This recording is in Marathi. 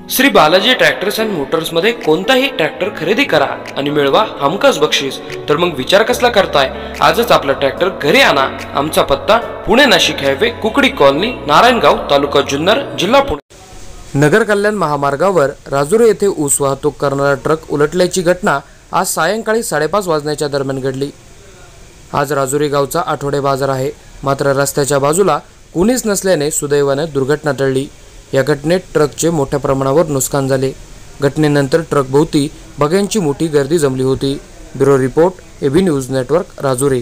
Shri Balaji tractors and Motors मध्ये कोणताही ट्रॅक्टर खरेदी करा आणि मिळवा हमखास बक्षीस। तर मग विचार कसला करताय, आजच आपला ट्रॅक्टर घरी आणा। आमचा पत्ता पुणे नाशिक हायवे, कुकडी कॉलनी, नारायणगाव, तालुका जुन्नर, जिल्हा पुणे। नगर कल्याण महामार्गावर राजुरी येथे ऊस वाहतूक करणारा ट्रक उलटल्याची घटना आज सायंकाळी 5:30 वाजण्याच्या दरम्यान घडली। आज राजुरी गावचा आठवडे बाजार आहे, मात्र रस्त्याच्या बाजूला कोणीच नसल्याने सुदैवाने दुर्घटना टळली। या घटनेत ट्रकचे मोठ्या प्रमाणावर नुकसान झाले। घटनेनंतर ट्रक भोवती बघ्यांची मोठी गर्दी जमली होती। Bureau report, AB news network, Rajuri.